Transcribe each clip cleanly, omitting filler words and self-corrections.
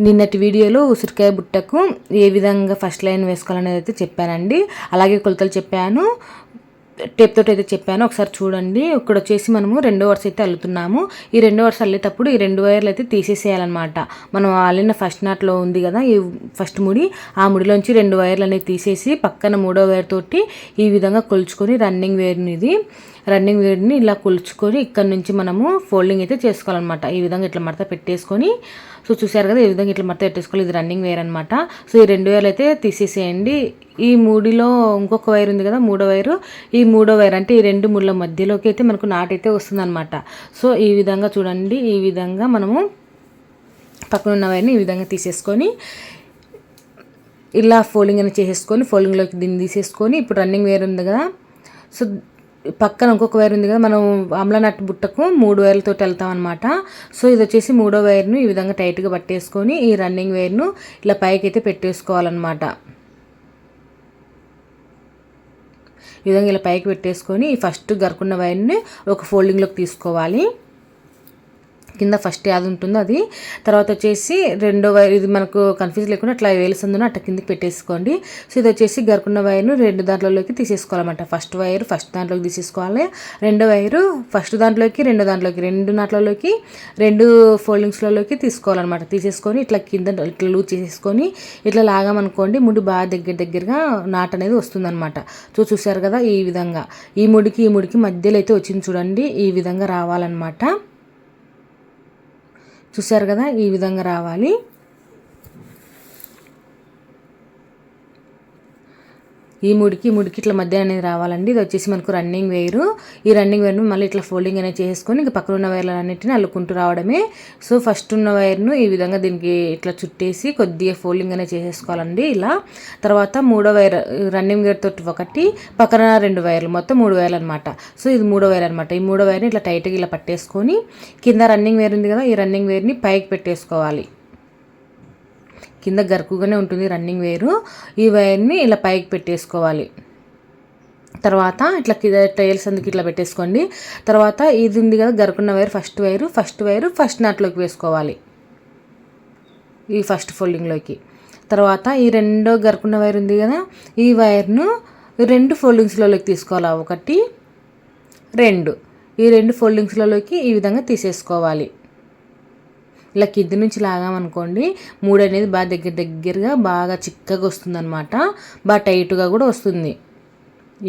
నిన్నటి వీడియోలో ఉసిరికాయ బుట్టకు ఏ విధంగా ఫస్ట్ లైన్ వేసుకోవాలనేది అయితే చెప్పానండి. అలాగే కొలతలు చెప్పాను, టేప్ తోటి అయితే చెప్పాను. ఒకసారి చూడండి. ఇక్కడ వచ్చేసి మనము రెండో వరుస అయితే అల్లుతున్నాము. ఈ రెండో వరుస అల్లేటప్పుడు ఈ 2 వైర్లు అయితే తీసేసేయాలన్నమాట. మనం అల్లిన ఫస్ట్ నాట్లో ఉంది కదా ఈ ఫస్ట్ ముడి, ఆ ముడిలోంచి 2 వైర్లు అనేవి తీసేసి పక్కన 3వ వైర్ తోటి ఈ విధంగా కొలుచుకొని రన్నింగ్ వేర్ని ఇలా కొలుచుకొని ఇక్కడ నుంచి మనము ఫోల్డింగ్ అయితే చేసుకోవాలన్నమాట. ఈ విధంగా ఇట్లా మడత పెట్టేసుకొని, సో చూసారు కదా ఈ విధంగా ఇట్లా మడత పెట్టేసుకోవాలి. ఇది రన్నింగ్ వేర్ అనమాట. సో ఈ 2 వైర్లు అయితే తీసేసేయండి. ఈ మూడిలో ఇంకొక వైర్ ఉంది కదా 3వ వైరు, ఈ 3వ వైర్ అంటే ఈ 2 ముళ్ళ మధ్యలోకి అయితే మనకు నాటైతే వస్తుందన్నమాట. సో ఈ విధంగా చూడండి, ఈ విధంగా మనము పక్కన ఉన్న వైర్ని ఈ విధంగా తీసేసుకొని ఇలా ఫోల్డింగ్ అనేది చేసేసుకొని ఫోల్డింగ్లోకి దీన్ని తీసేసుకొని, ఇప్పుడు రన్నింగ్ వేర్ ఉంది కదా, సో పక్కన ఇంకొక వైర్ ఉంది కదా, మనం ఆమ్లా నట్టు బుట్టకు 3 వైర్లతో వెళ్తాం అనమాట. సో ఇది వచ్చేసి 3వ వైర్ను ఈ విధంగా టైట్గా పట్టేసుకొని ఈ రన్నింగ్ వైర్ను ఇలా పైకి అయితే పెట్టేసుకోవాలన్నమాట. ఈ విధంగా ఇలా పైకి పెట్టేసుకొని ఈ ఫస్ట్ గరుకున్న వైర్ని ఒక ఫోల్డింగ్లోకి తీసుకోవాలి. కింద ఫస్ట్ యాది ఉంటుందో అది. తర్వాత వచ్చేసి రెండో వైర్, ఇది మనకు కన్ఫ్యూజ్ లేకుండా అట్లా వేలుస్తుందో అట్లా కిందకి పెట్టేసుకోండి. సో ఇది వచ్చేసి గరుకున్న వైర్ను 2 దాంట్లోకి తీసేసుకోవాలన్నమాట. ఫస్ట్ వైర్ ఫస్ట్ దాంట్లోకి తీసేసుకోవాలి, రెండో వైరు ఫస్ట్ దాంట్లోకి, రెండో దాంట్లోకి, 2 నాట్లలోకి 2 ఫోల్డింగ్స్లలోకి తీసుకోవాలన్నమాట. తీసేసుకొని ఇట్లా కింద ఇట్లా లూజ్ చేసేసుకొని ఇట్లా లాగామనుకోండి, ముడి బాగా దగ్గరగా నాట్ అనేది వస్తుందన్నమాట. చూసారు కదా ఈ విధంగా ఈ ముడికి మధ్యలో అయితే వచ్చింది చూడండి, ఈ విధంగా రావాలన్నమాట. చూసారు కదా ఈ విధంగా రావాలి. ఈ ముడికి ఇట్లా మధ్య అనేది రావాలండి. ఇది వచ్చేసి మనకు రన్నింగ్ వేరు. ఈ రన్నింగ్ వేర్ను మళ్ళీ ఇట్లా ఫోల్డింగ్ అనేది చేసుకొని ఇంకా పక్కన ఉన్న వైర్లన్నింటినీ అల్లుకుంటూ రావడమే. సో ఫస్ట్ ఉన్న వైర్ను ఈ విధంగా దీనికి ఇట్లా చుట్టేసి కొద్దిగా ఫోల్డింగ్ అనేది చేసేసుకోవాలండి ఇలా. తర్వాత 3వ వైర్ రన్నింగ్ వేర్ తోటి ఒకటి, పక్కన 2 వైర్లు, మొత్తం 3 వైర్లు అనమాట. సో ఇది 3వ వైర్ అనమాట. ఈ 3వ వైర్ని ఇట్లా టైట్గా ఇలా పట్టేసుకొని కింద రన్నింగ్ వేర్ ఉంది కదా, ఈ రన్నింగ్ వేర్ని పైకి పెట్టేసుకోవాలి. కింద గరుకుగానే ఉంటుంది రన్నింగ్ వేరు. ఈ వైర్ని ఇలా పైకి పెట్టేసుకోవాలి. తర్వాత ఇట్లా టైల్స్ అందుకు ఇట్లా పెట్టేసుకోండి. తర్వాత ఇది ఉంది కదా గరుకున్న వైర్, ఫస్ట్ వైరు ఫస్ట్ నాట్లోకి వేసుకోవాలి ఈ ఫస్ట్ ఫోల్డింగ్లోకి. తర్వాత ఈ రెండో గరుకున్న వైర్ ఉంది కదా, ఈ వైర్ను 2 ఫోల్డింగ్స్లలోకి తీసుకోవాలి. 1 2 ఈ 2 ఫోల్డింగ్స్లలోకి ఈ విధంగా తీసేసుకోవాలి. ఇలా కింది నుంచి లాగామనుకోండి, 3 అనేది బాగా దగ్గరగా బాగా చిక్కగా వస్తుంది అనమాట. బాగా టైట్గా కూడా వస్తుంది.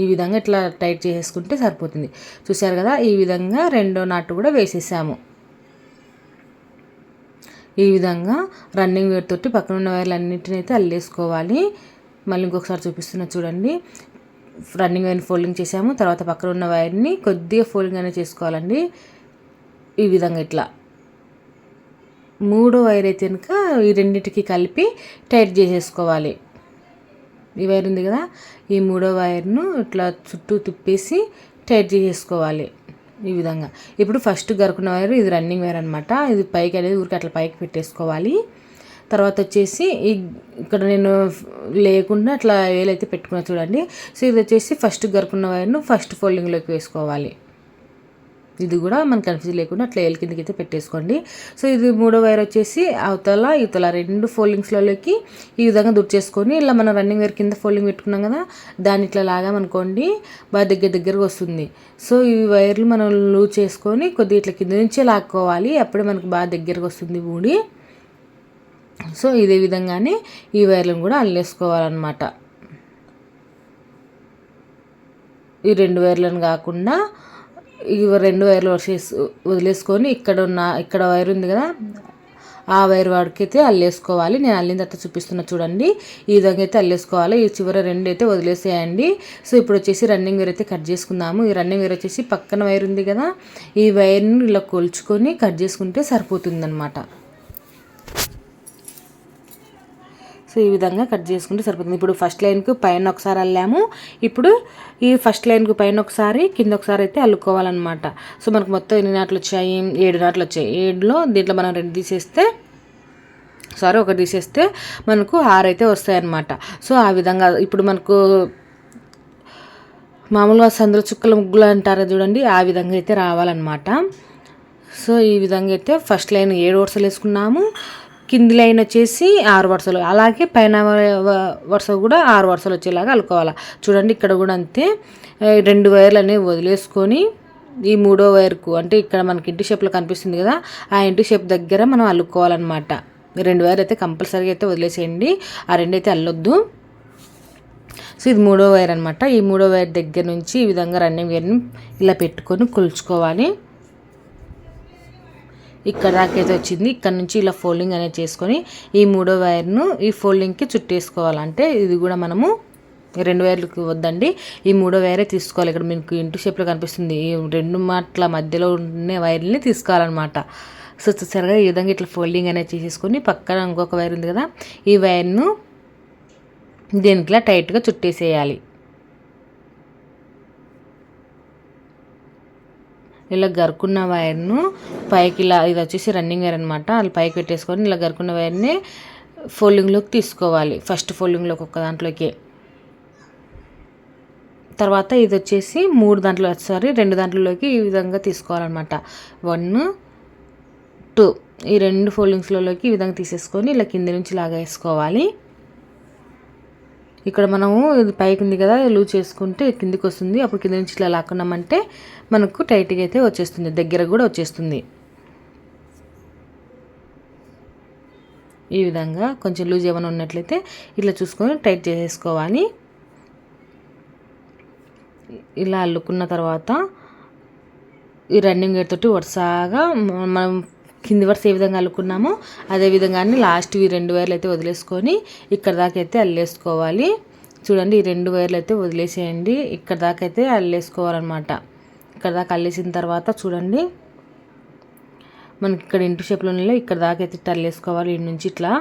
ఈ విధంగా ఇట్లా టైట్ చేసుకుంటే సరిపోతుంది. చూసారు కదా ఈ విధంగా రెండో నాటు కూడా వేసేసాము. ఈ విధంగా రన్నింగ్ వేర్ తోటి పక్కన ఉన్న వైర్లు అన్నింటినీ అయితే అల్లేసుకోవాలి. మళ్ళీ ఇంకొకసారి చూపిస్తున్నా చూడండి. రన్నింగ్ వైర్ని ఫోల్డింగ్ చేసాము, తర్వాత పక్కన ఉన్న వైర్ని కొద్దిగా ఫోల్డింగ్ అనేది చేసుకోవాలండి. ఈ విధంగా ఇట్లా 3వ వైర్ అయితే కనుక ఈ రెండింటికి కలిపి టైట్ చేసేసుకోవాలి. ఈ వైర్ ఉంది కదా, ఈ 3వ వైర్ను ఇట్లా చుట్టూ తిప్పేసి టైట్ చేసేసుకోవాలి ఈ విధంగా. ఇప్పుడు ఫస్ట్ గరుకున్న వైర్ ఇది రన్నింగ్ వైర్ అనమాట. ఇది పైకి అనేది ఊరికి అట్లా పైకి పెట్టేసుకోవాలి. తర్వాత వచ్చేసి ఇక్కడ నేను లేకుండా అట్లా వేలైతే పెట్టుకున్నా చూడండి. సో ఇది వచ్చేసి ఫస్ట్ గరుకున్న వైర్ను ఫస్ట్ ఫోల్డింగ్లోకి వేసుకోవాలి. ఇది కూడా మన కన్ఫ్యూజ్ లేకుండా అట్లా ఏల్ కిందకి అయితే పెట్టేసుకోండి. సో ఇది 3వ వైర్ వచ్చేసి అవతల 2 ఫోల్డింగ్స్లలోకి ఈ విధంగా దుర్చేసుకొని ఇలా మనం రన్నింగ్ వైర్ కింద ఫోల్డింగ్ పెట్టుకున్నాం కదా, దాన్ని ఇట్లా లాగామనుకోండి బాగా దగ్గరగా వస్తుంది. సో ఈ వైర్లు మనం లూజ్ చేసుకొని కొద్దిగా ఇట్లా కింద నుంచే లాక్కోవాలి, అప్పుడే మనకు బాగా దగ్గరగా వస్తుంది ముడి. సో ఇదే విధంగానే ఈ వైర్లను కూడా అల్లేసుకోవాలన్నమాట. ఈ 2 వైర్లను కాకుండా ఈ 2 వైర్లు వదిలేసుకొని ఇక్కడ వైర్ ఉంది కదా, ఆ వైర్ వాడికి అయితే అల్లేసుకోవాలి. నేను అల్లిన తర్వాత చూపిస్తున్నా చూడండి. ఈ విధంగా అయితే అల్లేసుకోవాలి. ఈ చివర 2 అయితే వదిలేసేయండి. సో ఇప్పుడు వచ్చేసి రన్నింగ్ వైర్ అయితే కట్ చేసుకుందాము. ఈ రన్నింగ్ వైర్ వచ్చేసి పక్కన వైర్ ఉంది కదా, ఈ వైర్ని ఇలా కొలుచుకొని కట్ చేసుకుంటే సరిపోతుందన్నమాట. సో ఈ విధంగా కట్ చేసుకుంటే సరిపోతుంది. ఇప్పుడు ఫస్ట్ లైన్కు పైన ఒకసారి అల్లాము, ఇప్పుడు ఈ ఫస్ట్ లైన్కు పైన ఒకసారి కింద ఒకసారి అయితే అల్లుకోవాలన్నమాట. సో మనకు మొత్తం ఎన్ని నాట్లు వచ్చాయి? 7 నాట్లు వచ్చాయి. 7లో దీంట్లో మనం 2 తీసేస్తే ఒకటి తీసేస్తే మనకు 6 అయితే వస్తాయి అన్నమాట. సో ఆ విధంగా ఇప్పుడు మనకు మామూలుగా సందుల చుక్కల ముగ్గులు అంటారు చూడండి, ఆ విధంగా అయితే రావాలన్నమాట. సో ఈ విధంగా అయితే ఫస్ట్ లైన్ 7 వరుసలు వేసుకున్నాము, కింది లైన్ వచ్చేసి 6 వరుసలు, అలాగే పైన వరుస కూడా 6 వరుసలు వచ్చేలాగా అల్లుకోవాలి. చూడండి ఇక్కడ కూడా అంతే. 2 వైర్లు అనేవి వదిలేసుకొని ఈ 3వ వైర్కు, అంటే ఇక్కడ మనకి ఇంటి షేప్లో కనిపిస్తుంది కదా, ఆ ఇంటి షేప్ దగ్గర మనం అల్లుకోవాలన్నమాట. 2 వైర్లు అయితే కంపల్సరీగా అయితే వదిలేసేయండి, ఆ 2 అయితే అల్లొద్దు. సో ఇది 3వ వైర్ అనమాట. ఈ 3వ వైర్ దగ్గర నుంచి ఈ విధంగా రన్నింగ్ వైర్ని ఇలా పెట్టుకొని కొలుచుకోవాలి. ఇక్కడ దాకైతే వచ్చింది. ఇక్కడ నుంచి ఇలా ఫోల్డింగ్ అనేది చేసుకొని ఈ 3వ వైర్ను ఈ ఫోల్డింగ్కి చుట్టేసుకోవాలి. అంటే ఇది కూడా మనము 2 వైర్లకు వద్దండి, ఈ 3వ వైరే తీసుకోవాలి. ఇక్కడ మీకు ఇంటి షేప్లో కనిపిస్తుంది, ఈ 2 మాటల మధ్యలో ఉన్న వైర్ని తీసుకోవాలన్నమాట. సో చూసారుగా ఈ విధంగా ఇట్లా ఫోల్డింగ్ అనేది చేసేసుకొని పక్కన ఇంకొక వైర్ ఉంది కదా, ఈ వైర్ను దీనికి ఇలా టైట్గా చుట్టేసేయాలి. ఇలా గరుకున్న వైర్ను పైకి ఇలా, ఇది వచ్చేసి రన్నింగ్ వైర్ అనమాట, అది పైకి పెట్టేసుకొని ఇలా గరుకున్న వైర్ని ఫోల్డింగ్లోకి తీసుకోవాలి. ఫస్ట్ ఫోల్డింగ్లోకి ఒక దాంట్లోకి, తర్వాత ఇది వచ్చేసి 2 దాంట్లోకి ఈ విధంగా తీసుకోవాలన్నమాట. 1, 2 ఈ 2 ఫోల్డింగ్స్లోకి ఈ విధంగా తీసేసుకొని ఇలా కింది నుంచి లాగా వేసుకోవాలి. ఇక్కడ మనము ఇది పైకి ఉంది కదా, లూజ్ చేసుకుంటే కిందికి వస్తుంది. అప్పుడు కింద నుంచి ఇట్లా లాక్కున్నామంటే మనకు టైట్గా అయితే వచ్చేస్తుంది, దగ్గర కూడా వచ్చేస్తుంది. ఈ విధంగా కొంచెం లూజ్ ఏమైనా ఉన్నట్లయితే ఇట్లా చూసుకొని టైట్ చేసేసుకోవాలి. ఇలా అల్లుకున్న తర్వాత ఈ రన్నింగ్ గేర్ తోటి వరుసగా మనం కింది వరుస ఏ విధంగా అల్లుకున్నామో అదే విధంగానే లాస్ట్ ఈ 2 వైర్లు అయితే వదిలేసుకొని ఇక్కడ దాకా అయితే అల్లేసుకోవాలి. చూడండి ఈ 2 వైర్లు అయితే వదిలేసేయండి, ఇక్కడ దాకా అయితే అల్లేసుకోవాలన్నమాట. ఇక్కడ దాకా అల్లేసిన తర్వాత చూడండి మనకి ఇక్కడ ఇంటి షేప్లో ఇక్కడ దాకా అయితే ఇట్లా అల్లేసుకోవాలి. ఇటు నుంచి ఇట్లా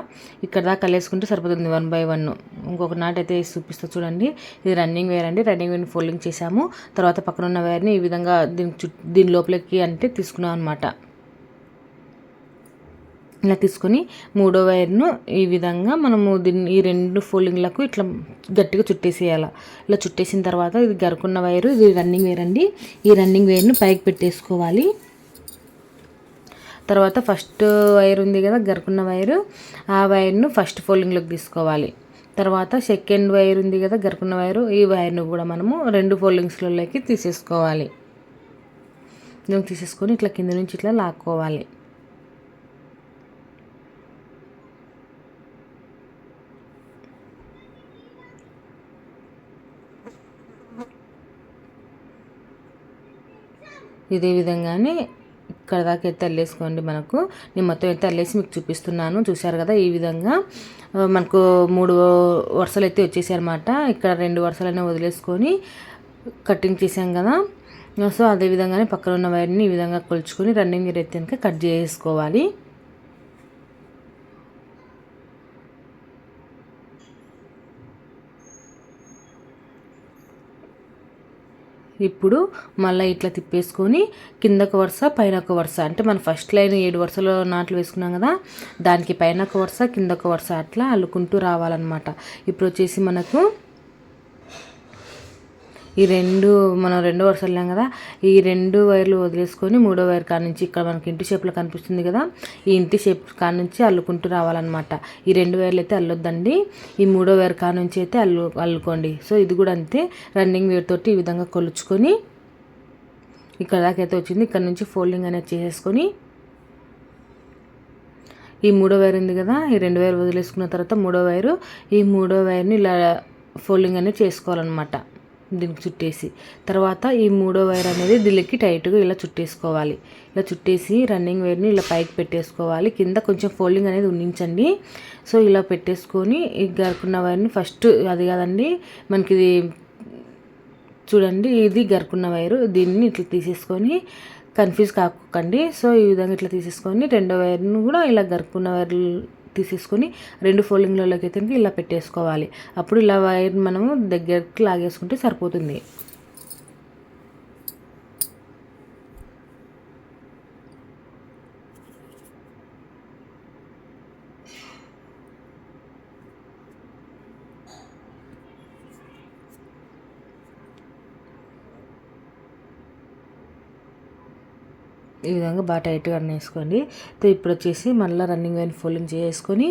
ఇక్కడ దాకా అల్లేసుకుంటే సరిపోతుంది 1 by 1. ఇంకొక నాట్ అయితే చూపిస్తా చూడండి. ఇది రన్నింగ్ వైర్ అండి, రన్నింగ్ వైర్ని ఫోల్డింగ్ చేసాము. తర్వాత పక్కన ఉన్న వైర్ని ఈ విధంగా దీని లోపలికి అంటే తీసుకున్నాం అనమాట. ఇలా తీసుకొని 3వ వైర్ను ఈ విధంగా మనము ఈ 2 ఫోల్డింగ్లకు ఇట్లా గట్టిగా చుట్టేసేయాలి. ఇలా చుట్టేసిన తర్వాత ఇది గరుకున్న వైరు, ఇది రన్నింగ్ వైర్ అండి. ఈ రన్నింగ్ వైర్ను పైకి పెట్టేసుకోవాలి. తర్వాత ఫస్ట్ వైర్ ఉంది కదా గరుకున్న వైరు, ఆ వైర్ను ఫస్ట్ ఫోల్డింగ్లోకి తీసుకోవాలి. తర్వాత సెకండ్ వైర్ ఉంది కదా గరుకున్న వైరు, ఈ వైర్ను కూడా మనము 2 ఫోల్డింగ్స్లోకి తీసేసుకోవాలి. తీసేసుకొని ఇట్లా కింద నుంచి ఇట్లా లాక్కోవాలి. ఇదే విధంగానే ఇక్కడ దాకా అయితే అల్లేసుకోండి. నేను మొత్తం అయితే అల్లేసి మీకు చూపిస్తున్నాను, చూశారు కదా. ఈ విధంగా మనకు 3 వరుసలు అయితే వచ్చేసాయి అనమాట. ఇక్కడ 2 వరుసలనే వదిలేసుకొని కటింగ్ చేసాం కదా. సో అదే విధంగానే పక్కన ఉన్న వైర్ని ఈ విధంగా కొలుచుకొని రన్నింగ్ వైర్ అయితే కనుక కట్ చేసుకోవాలి. ఇప్పుడు మళ్ళీ ఇట్లా తిప్పేసుకొని కిందకు వరుస పైన ఒక వరుస, అంటే మనం ఫస్ట్ లైన్ 7 వరుసలో నాట్లు వేసుకున్నాం కదా, దానికి పైన ఒక వరుస కింద ఒక వరుస అట్లా అల్లుకుంటూ రావాలన్నమాట. ఇప్పుడు వచ్చేసి మనకు ఈ మనం 2 వరుసలు వెళ్ళాం కదా, ఈ 2 వైర్లు వదిలేసుకొని 3వ వైర్ కాడ నుంచి ఇక్కడ మనకి ఇంటి షేప్లో కనిపిస్తుంది కదా, ఈ ఇంటి షేప్ కాడ నుంచి అల్లుకుంటూ రావాలన్నమాట. ఈ 2 వైర్లు అయితే అల్లొద్దండి, ఈ 3వ వైర్ కాడ నుంచి అయితే అల్లుకోండి. సో ఇది కూడా అంతే, రన్నింగ్ వైర్ తోటి ఈ విధంగా కొలుచుకొని ఇక్కడ దాకైతే వచ్చింది. ఇక్కడ నుంచి ఫోల్డింగ్ అనేది చేసేసుకొని ఈ 3వ వైర్ ఉంది కదా, ఈ 2 వైర్ వదిలేసుకున్న తర్వాత 3వ వైరు, ఈ 3వ వైర్ని ఇలా ఫోల్డింగ్ అనేది చేసుకోవాలన్నమాట. దీనికి చుట్టేసి తర్వాత ఈ 3వ వైర్ అనేది దీనికి టైట్గా ఇలా చుట్టేసుకోవాలి. ఇలా చుట్టేసి రన్నింగ్ వైర్ని ఇలా పైకి పెట్టేసుకోవాలి. కింద కొంచెం ఫోల్డింగ్ అనేది ఉండించండి. సో ఇలా పెట్టేసుకొని ఈ గరుకున్న వైర్ని ఫస్ట్, అది కాదండి మనకి ఇది చూడండి, ఇది గరుకున్న వైరు, దీన్ని ఇట్లా తీసేసుకొని కన్ఫ్యూజ్ కాకండి. సో ఈ విధంగా ఇట్లా తీసేసుకొని 2వ వైర్ను కూడా ఇలా గరుకున్న వైర్లు తీసేసుకొని 2 ఫోల్డింగ్లలోకి అయితే ఇలా పెట్టేసుకోవాలి. అప్పుడు ఇలా వైర్ మనము దగ్గరికి లాగేసుకుంటే సరిపోతుంది. ఈ విధంగా బాగా టైట్గా అన్నేసుకోండి. ఇప్పుడు వచ్చేసి మళ్ళీ రన్నింగ్ వైర్ ఫోల్డింగ్ చేసుకొని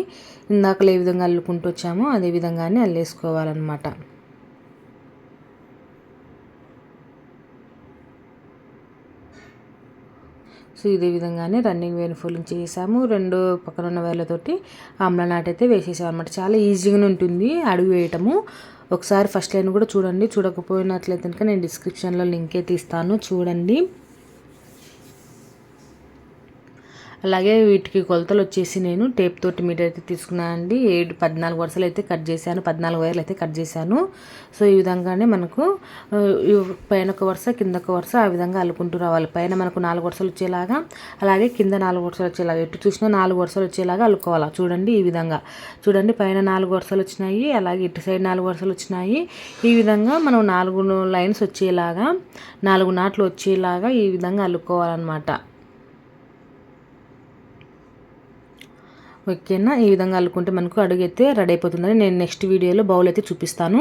ఇందాకలో ఏ విధంగా అల్లుకుంటూ వచ్చామో అదే విధంగానే అల్లేసుకోవాలన్నమాట. సో ఇదే విధంగానే రన్నింగ్ వేర్ ఫోల్డింగ్ చేసాము. 2 పక్కన ఉన్న వేర్లతోటి ఆమ్లా నాట్ అయితే వేసేసాం అనమాట. చాలా ఈజీగానే ఉంటుంది అడుగు వేయటము. ఒకసారి ఫస్ట్ లైన్ కూడా చూడండి. చూడకపోయినట్లయితే కనుక నేను డిస్క్రిప్షన్లో లింక్ అయితే ఇస్తాను, చూడండి. అలాగే వీటికి కొలతలు వచ్చేసి నేను టేప్ తోటి మీటర్ అయితే తీసుకున్నాను అండి. 14 వరుసలు అయితే కట్ చేశాను, 14 వైర్లు అయితే కట్ చేశాను. సో ఈ విధంగానే మనకు పైన ఒక వరుస కింద ఒక వరుస ఆ విధంగా అల్లుకుంటూ రావాలి. పైన మనకు 4 వరుసలు వచ్చేలాగా, అలాగే కింద 4 వరుసలు వచ్చేలాగా, ఎటు చూసినా 4 వరుసలు వచ్చేలాగా అల్లుకోవాలి. చూడండి ఈ విధంగా. చూడండి పైన 4 వరుసలు వచ్చినాయి, అలాగే ఇటు సైడ్ 4 వరుసలు వచ్చినాయి. ఈ విధంగా మనం 4 లైన్స్ వచ్చేలాగా, 4 నాట్లు వచ్చేలాగా ఈ విధంగా అల్లుకోవాలన్నమాట. ఓకేనా? ఈ విధంగా అల్లుకుంటే మనకు అడుగు అయితే రెడీ అయిపోతుందని నేను నెక్స్ట్ వీడియోలో బౌల్ అయితే చూపిస్తాను.